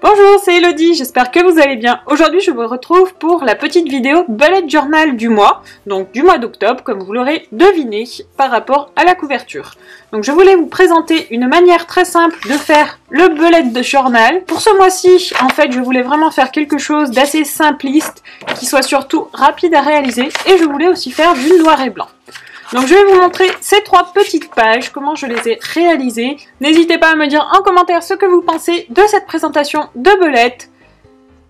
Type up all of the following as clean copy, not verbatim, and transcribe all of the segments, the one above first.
Bonjour, c'est Elodie, j'espère que vous allez bien. Aujourd'hui, je vous retrouve pour la petite vidéo bullet journal du mois, donc du mois d'octobre, comme vous l'aurez deviné par rapport à la couverture. Donc je voulais vous présenter une manière très simple de faire le bullet de journal. Pour ce mois-ci, en fait, je voulais vraiment faire quelque chose d'assez simpliste, qui soit surtout rapide à réaliser, et je voulais aussi faire du noir et blanc. Donc je vais vous montrer ces 3 petites pages, comment je les ai réalisées. N'hésitez pas à me dire en commentaire ce que vous pensez de cette présentation de bullet.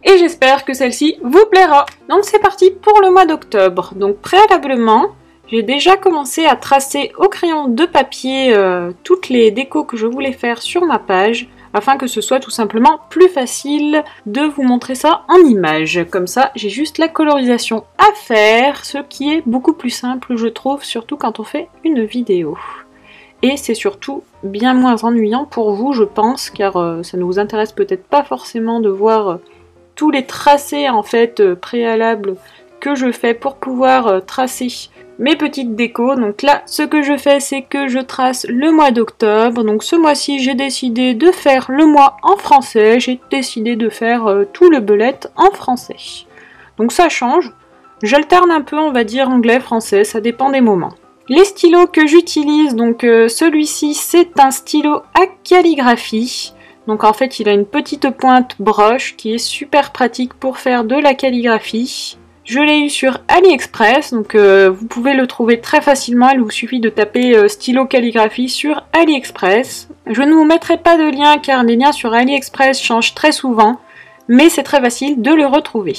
Et j'espère que celle-ci vous plaira. Donc c'est parti pour le mois d'octobre. Donc préalablement, j'ai déjà commencé à tracer au crayon de papier toutes les décos que je voulais faire sur ma page, afin que ce soit tout simplement plus facile de vous montrer ça en image. Comme ça, j'ai juste la colorisation à faire, ce qui est beaucoup plus simple, je trouve, surtout quand on fait une vidéo. Et c'est surtout bien moins ennuyant pour vous, je pense, car ça ne vous intéresse peut-être pas forcément de voir tous les tracés, en fait, préalables que je fais pour pouvoir tracer mes petites décos. Donc là, ce que je fais, c'est que je trace le mois d'octobre. Donc ce mois-ci, j'ai décidé de faire le mois en français. J'ai décidé de faire tout le bullet en français. Donc ça change. J'alterne un peu, on va dire, anglais-français. Ça dépend des moments. Les stylos que j'utilise, donc celui-ci, c'est un stylo à calligraphie. Donc en fait, il a une petite pointe broche qui est super pratique pour faire de la calligraphie. Je l'ai eu sur AliExpress, donc vous pouvez le trouver très facilement, il vous suffit de taper stylo calligraphie sur AliExpress. Je ne vous mettrai pas de lien car les liens sur AliExpress changent très souvent, mais c'est très facile de le retrouver.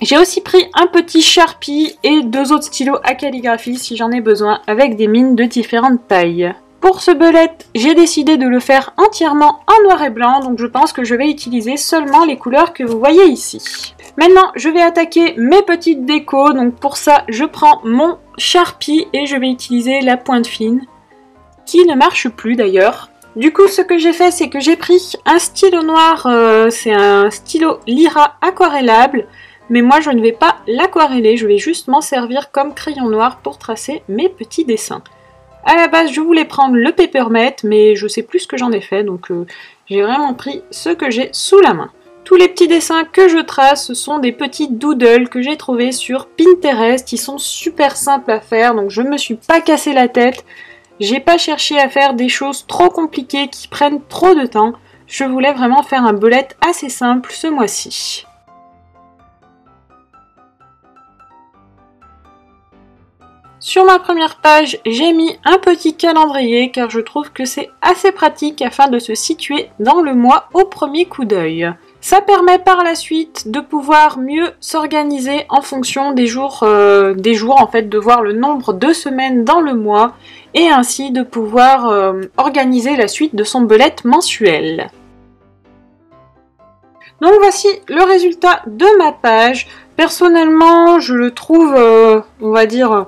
J'ai aussi pris un petit Sharpie et 2 autres stylos à calligraphie si j'en ai besoin, avec des mines de différentes tailles. Pour ce bullet, j'ai décidé de le faire entièrement en noir et blanc, donc je pense que je vais utiliser seulement les couleurs que vous voyez ici. Maintenant, je vais attaquer mes petites décos, donc pour ça, je prends mon Sharpie et je vais utiliser la pointe fine, qui ne marche plus d'ailleurs. Du coup, ce que j'ai fait, c'est que j'ai pris un stylo noir, c'est un stylo Lyra aquarellable, mais moi je ne vais pas l'aquareller, je vais juste m'en servir comme crayon noir pour tracer mes petits dessins. À la base, je voulais prendre le Peppermint, mais je sais plus ce que j'en ai fait, donc j'ai vraiment pris ce que j'ai sous la main. Tous les petits dessins que je trace, ce sont des petits doodles que j'ai trouvés sur Pinterest. Ils sont super simples à faire, donc je me suis pas cassé la tête. J'ai pas cherché à faire des choses trop compliquées qui prennent trop de temps. Je voulais vraiment faire un bullet assez simple ce mois-ci. Sur ma première page, j'ai mis un petit calendrier car je trouve que c'est assez pratique afin de se situer dans le mois au premier coup d'œil. Ça permet par la suite de pouvoir mieux s'organiser en fonction des jours en fait, de voir le nombre de semaines dans le mois et ainsi de pouvoir organiser la suite de son bullet mensuel. Donc voici le résultat de ma page. Personnellement, je le trouve, on va dire,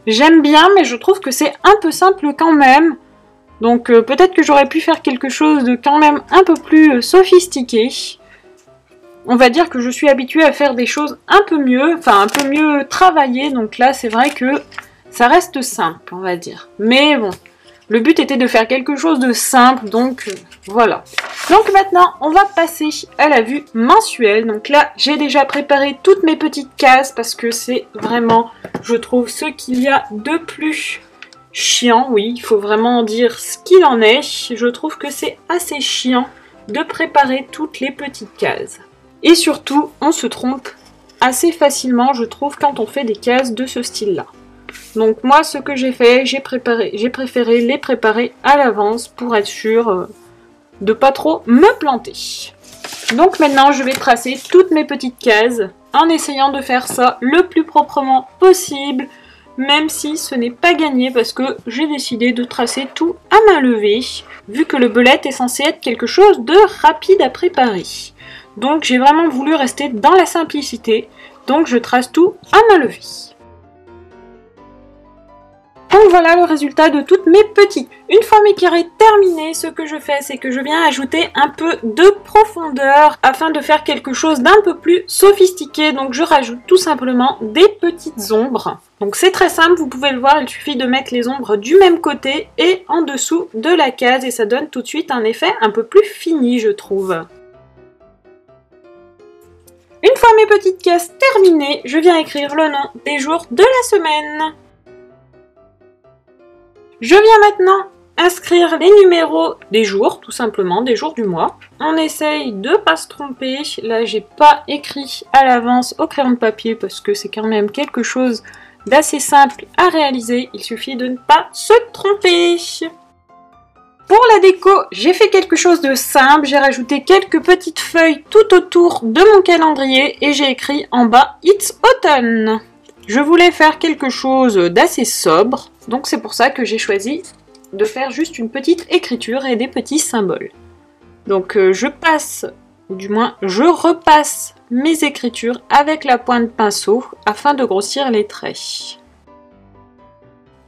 j'aime bien, mais je trouve que c'est un peu simple quand même. Donc peut-être que j'aurais pu faire quelque chose de quand même un peu plus sophistiqué. On va dire que je suis habituée à faire des choses un peu mieux travaillées, donc là c'est vrai que ça reste simple, on va dire. Mais bon, le but était de faire quelque chose de simple, donc voilà. Donc maintenant, on va passer à la vue mensuelle. Donc là, j'ai déjà préparé toutes mes petites cases parce que c'est vraiment, je trouve, ce qu'il y a de plus chiant. Oui, il faut vraiment dire ce qu'il en est. Je trouve que c'est assez chiant de préparer toutes les petites cases. Et surtout, on se trompe assez facilement, je trouve, quand on fait des cases de ce style-là. Donc moi, ce que j'ai fait, j'ai préféré les préparer à l'avance pour être sûre de pas trop me planter. Donc maintenant, je vais tracer toutes mes petites cases en essayant de faire ça le plus proprement possible, même si ce n'est pas gagné parce que j'ai décidé de tracer tout à main levée, vu que le bullet est censé être quelque chose de rapide à préparer. Donc j'ai vraiment voulu rester dans la simplicité, donc je trace tout à main levée. Donc voilà le résultat de toutes mes petites. Une fois mes carrés terminés, ce que je fais, c'est que je viens ajouter un peu de profondeur afin de faire quelque chose d'un peu plus sophistiqué. Donc je rajoute tout simplement des petites ombres. Donc c'est très simple, vous pouvez le voir, il suffit de mettre les ombres du même côté et en dessous de la case et ça donne tout de suite un effet un peu plus fini, je trouve. Une fois mes petites cases terminées, je viens écrire le nom des jours de la semaine. Je viens maintenant inscrire les numéros des jours, tout simplement, des jours du mois. On essaye de ne pas se tromper. Là, j'ai pas écrit à l'avance au crayon de papier parce que c'est quand même quelque chose d'assez simple à réaliser. Il suffit de ne pas se tromper. Pour la déco, j'ai fait quelque chose de simple. J'ai rajouté quelques petites feuilles tout autour de mon calendrier et j'ai écrit en bas « It's Autumn ». Je voulais faire quelque chose d'assez sobre, donc c'est pour ça que j'ai choisi de faire juste une petite écriture et des petits symboles. Donc je repasse mes écritures avec la pointe pinceau afin de grossir les traits.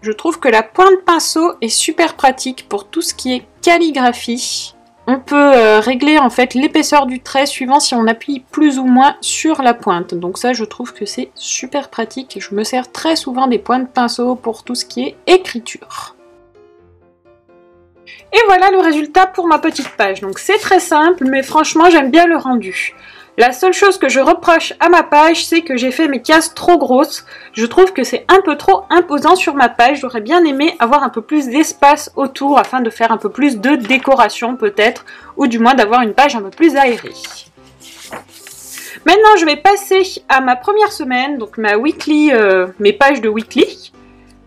Je trouve que la pointe pinceau est super pratique pour tout ce qui est calligraphie. On peut régler en fait l'épaisseur du trait suivant si on appuie plus ou moins sur la pointe. Donc ça, je trouve que c'est super pratique. Je me sers très souvent des pointes pinceau pour tout ce qui est écriture. Et voilà le résultat pour ma petite page. Donc c'est très simple, mais franchement, j'aime bien le rendu. La seule chose que je reproche à ma page, c'est que j'ai fait mes cases trop grosses. Je trouve que c'est un peu trop imposant sur ma page. J'aurais bien aimé avoir un peu plus d'espace autour afin de faire un peu plus de décoration peut-être, ou du moins d'avoir une page un peu plus aérée. Maintenant, je vais passer à ma première semaine, donc ma weekly, mes pages de weekly.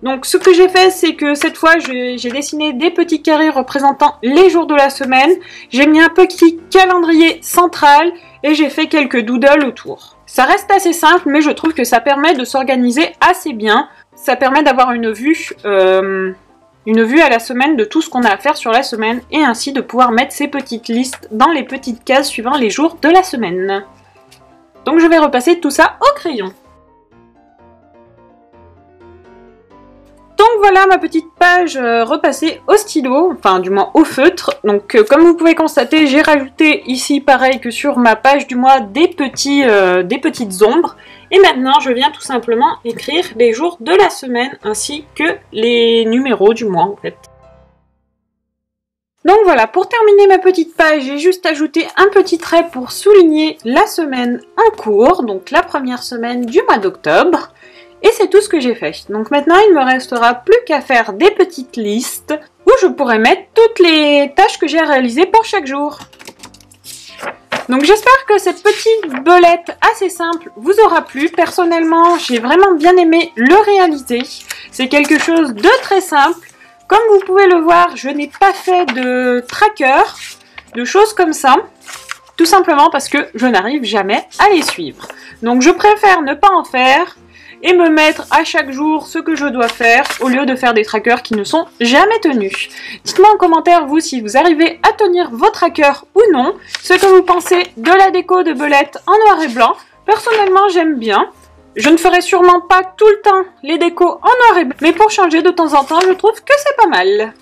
Donc ce que j'ai fait, c'est que cette fois j'ai dessiné des petits carrés représentant les jours de la semaine. J'ai mis un petit calendrier central et j'ai fait quelques doodles autour. Ça reste assez simple, mais je trouve que ça permet de s'organiser assez bien. Ça permet d'avoir une vue à la semaine de tout ce qu'on a à faire sur la semaine et ainsi de pouvoir mettre ces petites listes dans les petites cases suivant les jours de la semaine. Donc je vais repasser tout ça au crayon. Donc voilà ma petite page repassée au stylo, enfin du moins au feutre. Donc comme vous pouvez constater, j'ai rajouté ici pareil que sur ma page du mois des petites ombres. Et maintenant je viens tout simplement écrire les jours de la semaine ainsi que les numéros du mois en fait. Donc voilà, pour terminer ma petite page, j'ai juste ajouté un petit trait pour souligner la semaine en cours, donc la première semaine du mois d'octobre. Et c'est tout ce que j'ai fait. Donc maintenant, il ne me restera plus qu'à faire des petites listes où je pourrai mettre toutes les tâches que j'ai à réaliser pour chaque jour. Donc j'espère que cette petite belette assez simple vous aura plu. Personnellement, j'ai vraiment bien aimé le réaliser. C'est quelque chose de très simple. Comme vous pouvez le voir, je n'ai pas fait de tracker, de choses comme ça. Tout simplement parce que je n'arrive jamais à les suivre. Donc je préfère ne pas en faire et me mettre à chaque jour ce que je dois faire au lieu de faire des trackers qui ne sont jamais tenus. Dites-moi en commentaire vous si vous arrivez à tenir vos trackers ou non, ce que vous pensez de la déco de belette en noir et blanc. Personnellement j'aime bien. Je ne ferai sûrement pas tout le temps les décos en noir et blanc, mais pour changer de temps en temps je trouve que c'est pas mal.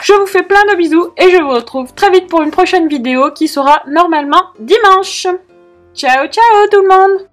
Je vous fais plein de bisous et je vous retrouve très vite pour une prochaine vidéo qui sera normalement dimanche. Ciao ciao tout le monde!